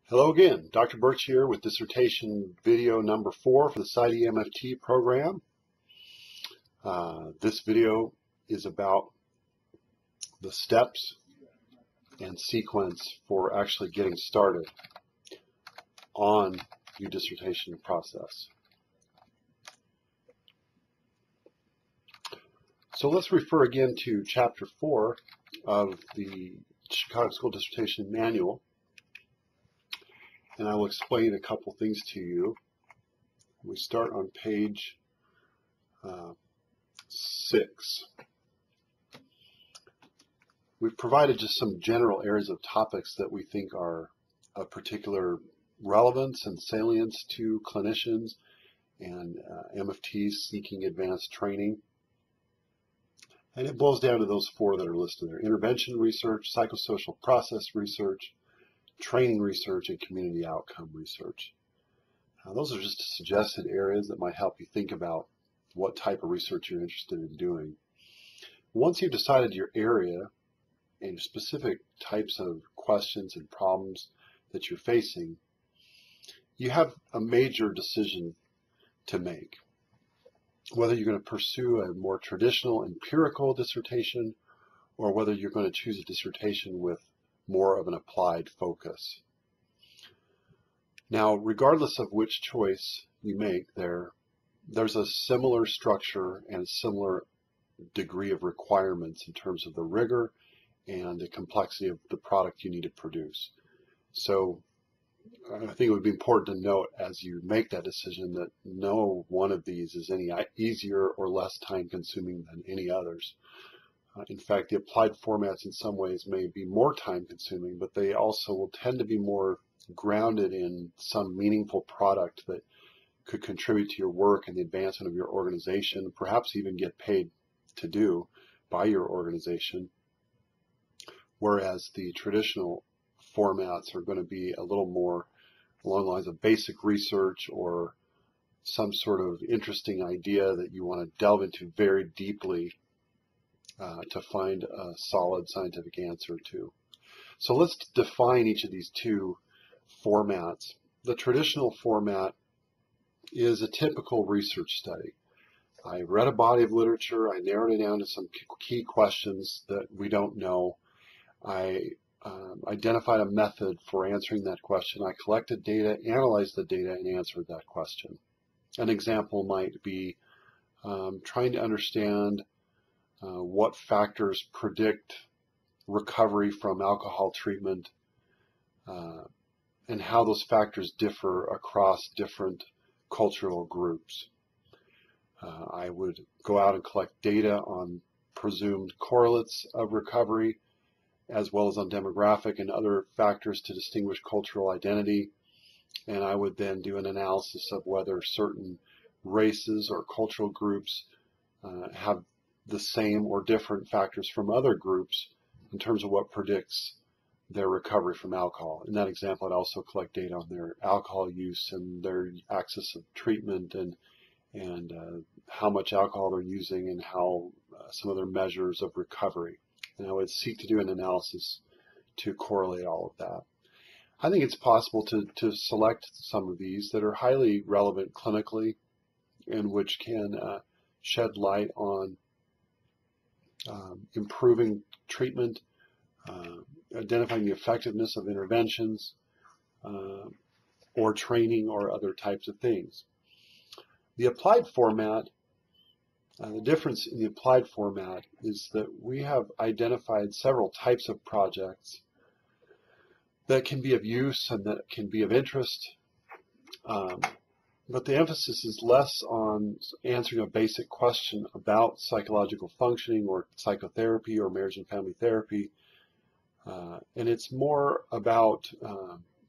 Hello again, Dr. Birch here with dissertation video number 4 for the SciEMFT program. This video is about the steps and sequence for actually getting started on your dissertation process. So let's refer again to Chapter 4 of the Chicago School Dissertation Manual. And I will explain a couple things to you. We start on page 6. We've provided just some general areas of topics that we think are of particular relevance and salience to clinicians and MFTs seeking advanced training. And it boils down to those 4 that are listed there: intervention research, psychosocial process research, training research, and community outcome research. Those are just suggested areas that might help you think about what type of research you're interested in doing. Once you've decided your area and your specific types of questions and problems that you're facing, you have a major decision to make. Whether you're going to pursue a more traditional empirical dissertation or whether you're going to choose a dissertation with more of an applied focus. Now, regardless of which choice you make, there's a similar structure and a similar degree of requirements in terms of the rigor and the complexity of the product you need to produce. So I think it would be important to note as you make that decision that no one of these is any easier or less time consuming than any others. In fact, the applied formats in some ways may be more time consuming, but they also will tend to be more grounded in some meaningful product that could contribute to your work and the advancement of your organization, perhaps even get paid to do by your organization. Whereas the traditional formats are going to be a little more along the lines of basic research or some sort of interesting idea that you want to delve into very deeply to find a solid scientific answer to. So let's define each of these 2 formats. The traditional format is a typical research study. I read a body of literature, I narrowed it down to some key questions that we don't know. I identified a method for answering that question. I collected data, analyzed the data, and answered that question. An example might be trying to understand what factors predict recovery from alcohol treatment and how those factors differ across different cultural groups. I would go out and collect data on presumed correlates of recovery as well as on demographic and other factors to distinguish cultural identity. And I would then do an analysis of whether certain races or cultural groups have the same or different factors from other groups in terms of what predicts their recovery from alcohol. In that example, I'd also collect data on their alcohol use and their axis of treatment and how much alcohol they're using and how some of their measures of recovery. And I would seek to do an analysis to correlate all of that. I think it's possible to select some of these that are highly relevant clinically and which can shed light on improving treatment, identifying the effectiveness of interventions, or training or other types of things. The applied format, the difference in the applied format is that we have identified several types of projects that can be of use and that can be of interest. But the emphasis is less on answering a basic question about psychological functioning or psychotherapy or marriage and family therapy. And it's more about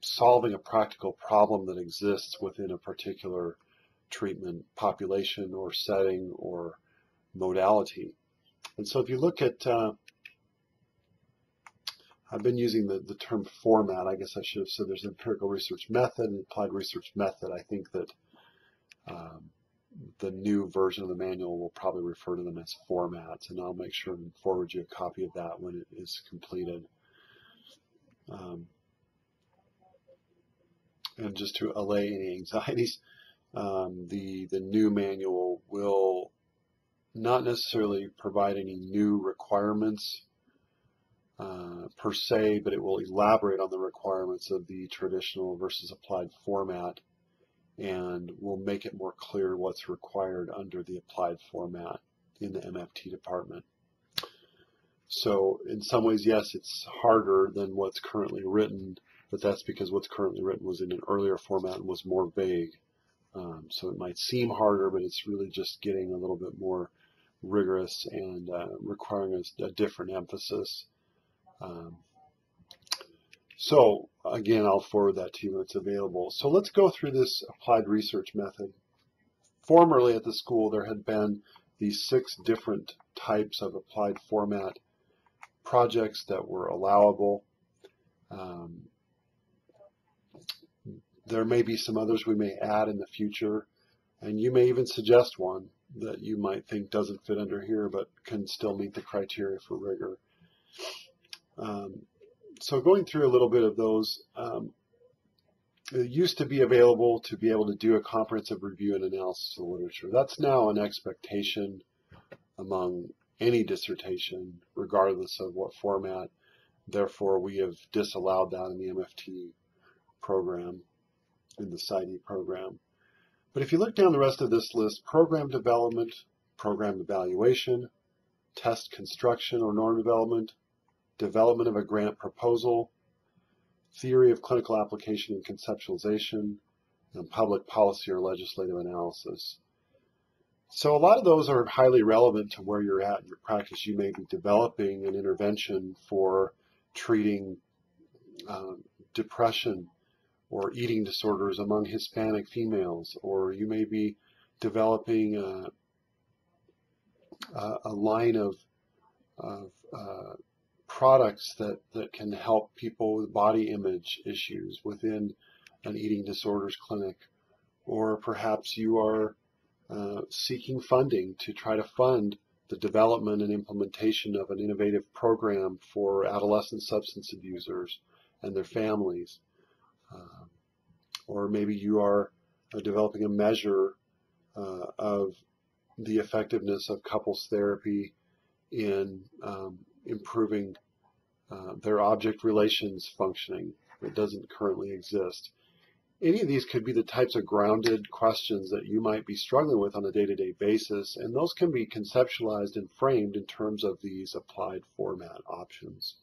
solving a practical problem that exists within a particular treatment population or setting or modality. And so if you look at, I've been using the term format. I guess I should have said there's an empirical research method and applied research method. I think that the new version of the manual will probably refer to them as formats, and I'll make sure and forward you a copy of that when it is completed. and just to allay any anxieties, the new manual will not necessarily provide any new requirements per se, but it will elaborate on the requirements of the traditional versus applied format and will make it more clear what's required under the applied format in the MFT department. So in some ways, yes, it's harder than what's currently written, but that's because what's currently written was in an earlier format and was more vague. So it might seem harder, but it's really just getting a little bit more rigorous and requiring a different emphasis. So again, I'll forward that to you when it's available. So let's go through this applied research method. Formerly at the school, there had been these 6 different types of applied format projects that were allowable. There may be some others we may add in the future, and you may even suggest one that you might think doesn't fit under here but can still meet the criteria for rigor. So going through a little bit of those, it used to be available to be able to do a comprehensive review and analysis of literature. That's now an expectation among any dissertation, regardless of what format. Therefore, we have disallowed that in the MFT program, in the PsyD program. But if you look down the rest of this list, program development, program evaluation, test construction or norm development, development of a grant proposal, theory of clinical application and conceptualization, and public policy or legislative analysis. So a lot of those are highly relevant to where you're at in your practice. You may be developing an intervention for treating depression or eating disorders among Hispanic females, or you may be developing a line of products that can help people with body image issues within an eating disorders clinic. Or perhaps you are seeking funding to try to fund the development and implementation of an innovative program for adolescent substance abusers and their families. Or maybe you are developing a measure of the effectiveness of couples therapy in improving their object relations functioning that doesn't currently exist. Any of these could be the types of grounded questions that you might be struggling with on a day-to-day basis, and those can be conceptualized and framed in terms of these applied format options.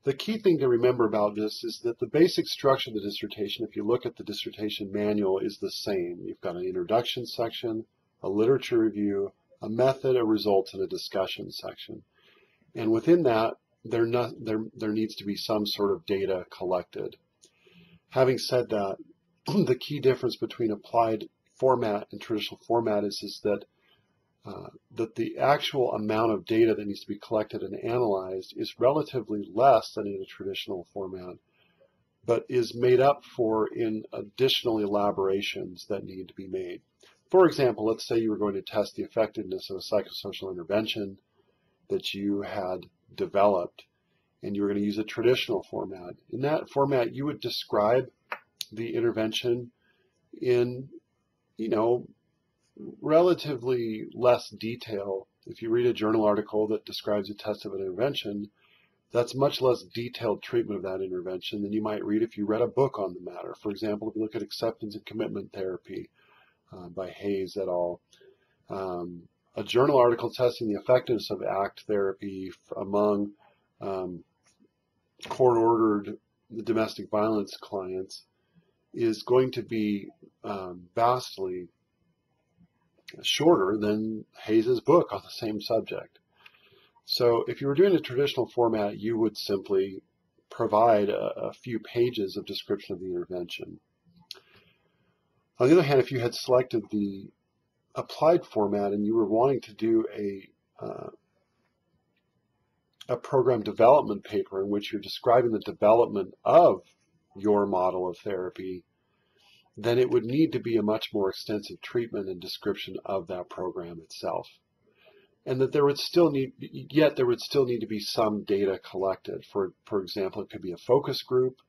The key thing to remember about this is that the basic structure of the dissertation, if you look at the dissertation manual, is the same. You've got an introduction section, a literature review, a method, a results, and a discussion section. And within that, there needs to be some sort of data collected. Having said that, the key difference between applied format and traditional format is that the actual amount of data that needs to be collected and analyzed is relatively less than in a traditional format, but is made up for in additional elaborations that need to be made. For example, let's say you were going to test the effectiveness of a psychosocial intervention that you had developed, and you were going to use a traditional format. In that format, you would describe the intervention in, relatively less detail. If you read a journal article that describes a test of an intervention, that's much less detailed treatment of that intervention than you might read if you read a book on the matter. For example, if you look at Acceptance and Commitment Therapy by Hayes et al. A journal article testing the effectiveness of ACT therapy among court-ordered domestic violence clients is going to be vastly shorter than Hayes's book on the same subject. So if you were doing a traditional format, you would simply provide a few pages of description of the intervention. On the other hand, if you had selected the applied format and you were wanting to do a program development paper in which you're describing the development of your model of therapy, then it would need to be a much more extensive treatment and description of that program itself. And that there would still need to be some data collected. For example, it could be a focus group,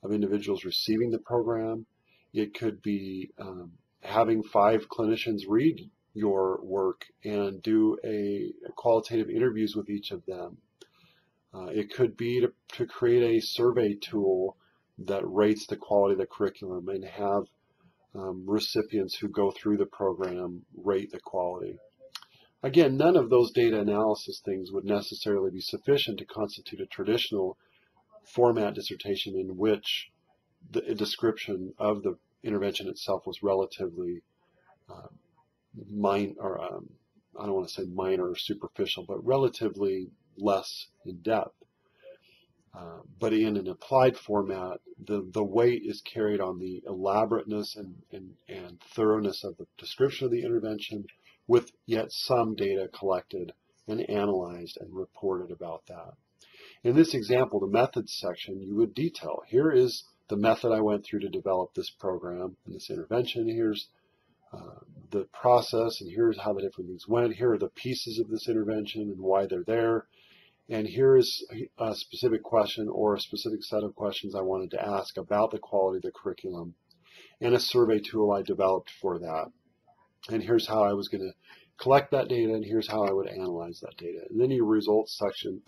of individuals receiving the program. It could be having 5 clinicians read your work and do a qualitative interviews with each of them. It could be to create a survey tool that rates the quality of the curriculum and have recipients who go through the program rate the quality. Again, none of those data analysis things would necessarily be sufficient to constitute a traditional format dissertation in which the description of the intervention itself was relatively I don't want to say minor or superficial, but relatively less in depth. But in an applied format, the weight is carried on the elaborateness and thoroughness of the description of the intervention, with yet some data collected and analyzed and reported about that. In this example, the methods section, you would detail, here is the method I went through to develop this program and this intervention. Here's the process, and here's how the different things went. Here are the pieces of this intervention and why they're there. And here is a specific question or a specific set of questions I wanted to ask about the quality of the curriculum, and a survey tool I developed for that. And here's how I was going to collect that data, and here's how I would analyze that data. And then your results section,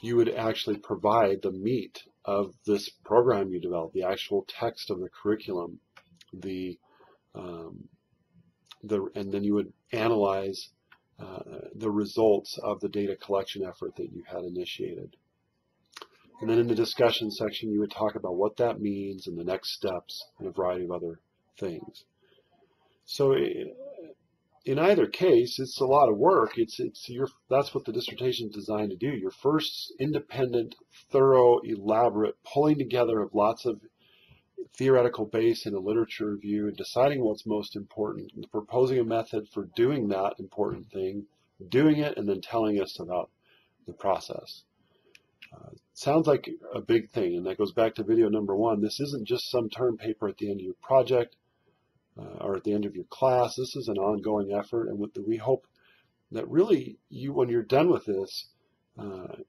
you would actually provide the meat of this program you developed, the actual text of the curriculum, and then you would analyze the results of the data collection effort that you had initiated. And then in the discussion section, you would talk about what that means and the next steps and a variety of other things. So in either case, it's a lot of work. That's what the dissertation is designed to do. Your first independent, thorough, elaborate pulling together of lots of theoretical base in a literature review and deciding what's most important, and proposing a method for doing that important thing, doing it, and then telling us about the process. Sounds like a big thing, and that goes back to video number 1. This isn't just some term paper at the end of your project or at the end of your class. This is an ongoing effort, and we hope that really when you're done with this,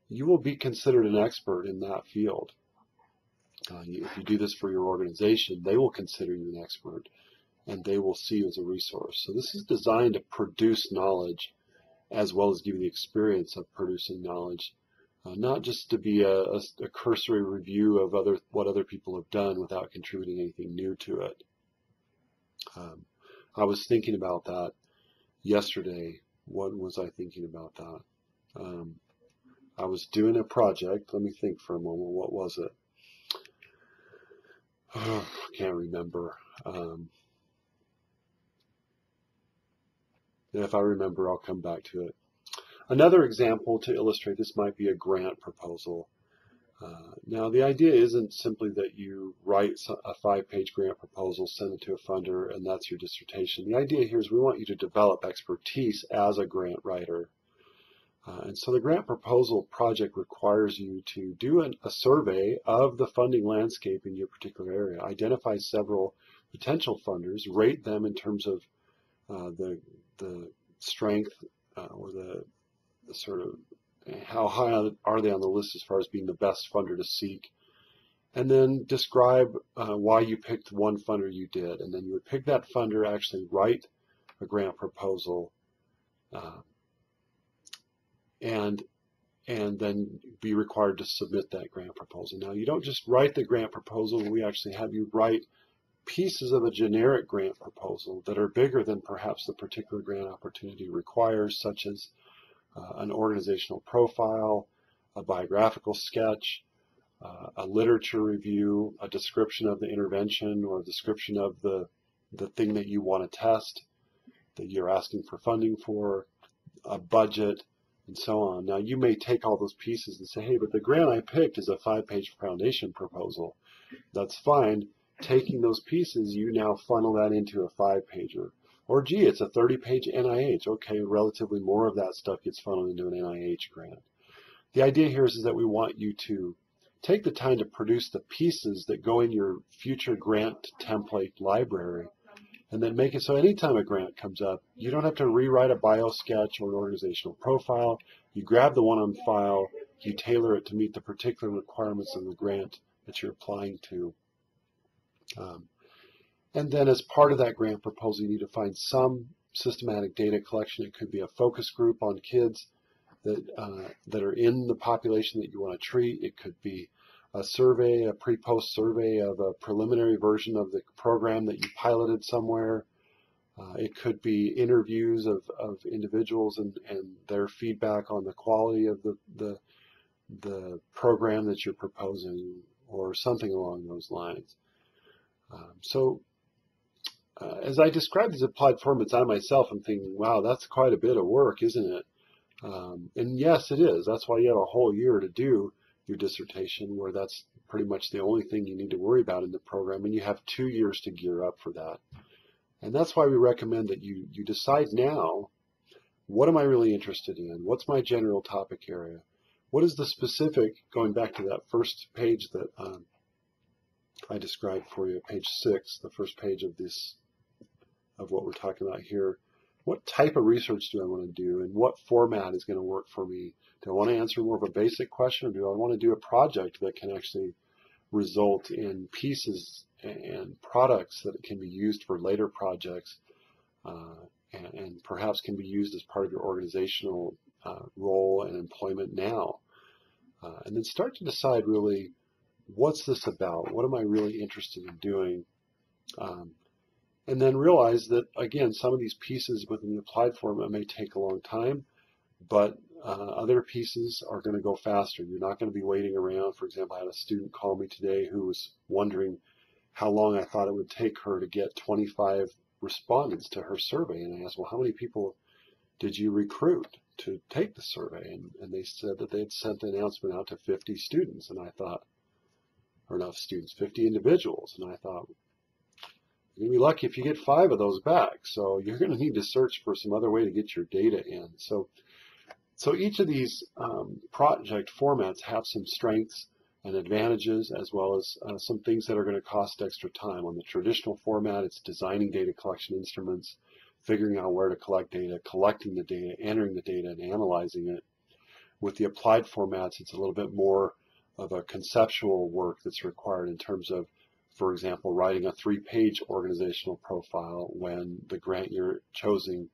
you will be considered an expert in that field. If you do this for your organization, they will consider you an expert, and they will see you as a resource. So this is designed to produce knowledge as well as give you the experience of producing knowledge, not just to be a cursory review of what other people have done without contributing anything new to it. I was thinking about that yesterday. What was I thinking about that? I was doing a project. Let me think for a moment. What was it? I can't remember. If I remember, I'll come back to it. Another example to illustrate this might be a grant proposal. Now, the idea isn't simply that you write a 5-page grant proposal, send it to a funder, and that's your dissertation. The idea here is we want you to develop expertise as a grant writer. And so the grant proposal project requires you to do a survey of the funding landscape in your particular area, identify several potential funders, rate them in terms of the strength or the sort of how high are they on the list as far as being the best funder to seek, and then describe why you picked one funder you did. And then you would pick that funder, actually write a grant proposal, and then be required to submit that grant proposal. Now, you don't just write the grant proposal. We actually have you write pieces of a generic grant proposal that are bigger than perhaps the particular grant opportunity requires, such as an organizational profile, a biographical sketch, a literature review, a description of the intervention or a description of the thing that you want to test, that you're asking for funding for, a budget, and so on. Now, you may take all those pieces and say, hey, but the grant I picked is a 5-page foundation proposal. That's fine. Taking those pieces, you now funnel that into a 5-pager. Or, gee, it's a 30-page NIH. Okay, relatively more of that stuff gets funneled into an NIH grant. The idea here is that we want you to take the time to produce the pieces that go in your future grant template library, and then make it so anytime a grant comes up, you don't have to rewrite a bio sketch or an organizational profile. You grab the one on file, you tailor it to meet the particular requirements of the grant that you're applying to. And then as part of that grant proposal, you need to find some systematic data collection. It could be a focus group on kids that are in the population that you want to treat. It could be a survey, a pre-post survey of a preliminary version of the program that you piloted somewhere. It could be interviews of individuals and their feedback on the quality of the program that you're proposing, or something along those lines. As I describe these applied formats, I myself am thinking, wow, that's quite a bit of work, isn't it? And yes, it is. That's why you have a whole year to do your dissertation, where that's pretty much the only thing you need to worry about in the program, and you have 2 years to gear up for that. And that's why we recommend that you decide now, what am I really interested in? What's my general topic area? What is the specific, going back to that first page that I described for you, page 6, the first page of what we're talking about here. What type of research do I want to do, and what format is going to work for me? Do I want to answer more of a basic question, or do I want to do a project that can actually result in pieces and products that can be used for later projects, and perhaps can be used as part of your organizational role and employment now? And then start to decide really, what's this about? What am I really interested in doing? And then realize that, again, some of these pieces within the applied format may take a long time, but other pieces are going to go faster. You're not going to be waiting around. For example, I had a student call me today who was wondering how long I thought it would take her to get 25 respondents to her survey. And I asked, well, how many people did you recruit to take the survey? And they said that they had sent the announcement out to 50 students. And I thought, or not students, 50 individuals. And I thought, you're going to be lucky if you get 5 of those back. So you're going to need to search for some other way to get your data in. So each of these project formats have some strengths and advantages, as well as some things that are going to cost extra time. On the traditional format, it's designing data collection instruments, figuring out where to collect data, collecting the data, entering the data, and analyzing it. With the applied formats, it's a little bit more of a conceptual work that's required in terms of, for example, writing a 3-page organizational profile when the grant you've chosen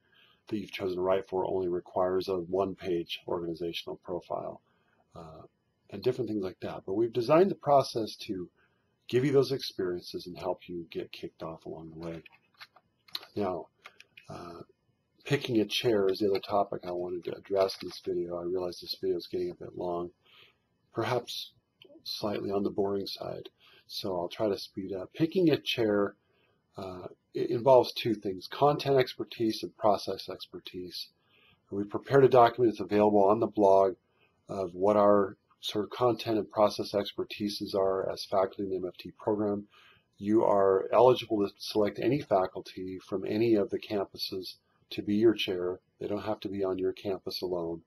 to write for only requires a 1-page organizational profile, and different things like that. But we've designed the process to give you those experiences and help you get kicked off along the way. Now, picking a chair is the other topic I wanted to address in this video. I realize this video is getting a bit long, perhaps slightly on the boring side, so I'll try to speed up. Picking a chair it involves 2 things: content expertise and process expertise. We prepared a document that's available on the blog of what our sort of content and process expertises are as faculty in the MFT program. You are eligible to select any faculty from any of the campuses to be your chair. They don't have to be on your campus alone.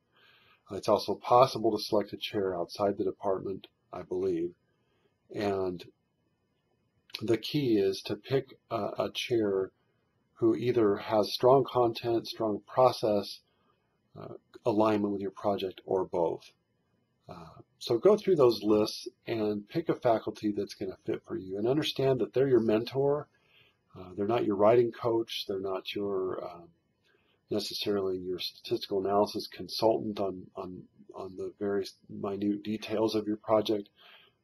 It's also possible to select a chair outside the department, I believe. And the key is to pick a chair who either has strong content, strong process, alignment with your project, or both. So go through those lists and pick a faculty that's going to fit for you, and understand that they're your mentor. They're not your writing coach. They're not your necessarily your statistical analysis consultant on the various minute details of your project,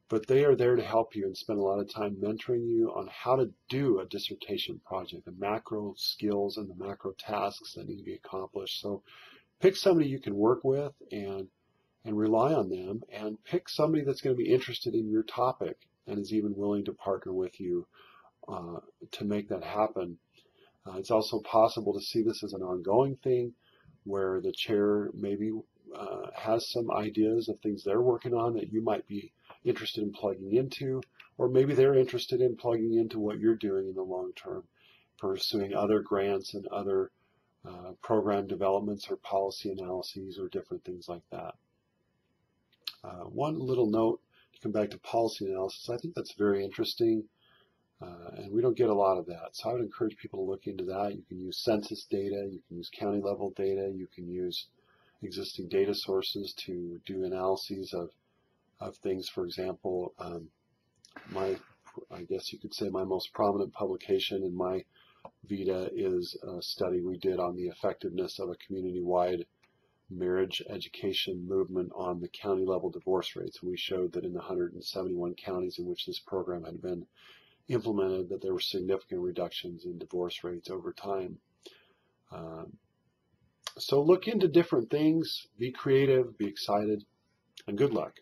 but they are there to help you and spend a lot of time mentoring you on how to do a dissertation project, the macro skills and the macro tasks that need to be accomplished. So pick somebody you can work with and rely on them, and pick somebody that's going to be interested in your topic and is even willing to partner with you to make that happen. It's also possible to see this as an ongoing thing, where the chair maybe has some ideas of things they're working on that you might be interested in plugging into, or maybe they're interested in plugging into what you're doing in the long term, pursuing other grants and other program developments or policy analyses or different things like that. One little note to come back to policy analysis, I think that's very interesting, and we don't get a lot of that. So I would encourage people to look into that. You can use census data, you can use county level data, you can use existing data sources to do analyses of things. For example, I guess you could say my most prominent publication in my vita is a study we did on the effectiveness of a community-wide marriage education movement on the county level divorce rates. And we showed that in the 171 counties in which this program had been implemented, that there were significant reductions in divorce rates over time. So look into different things, be creative, be excited, and good luck.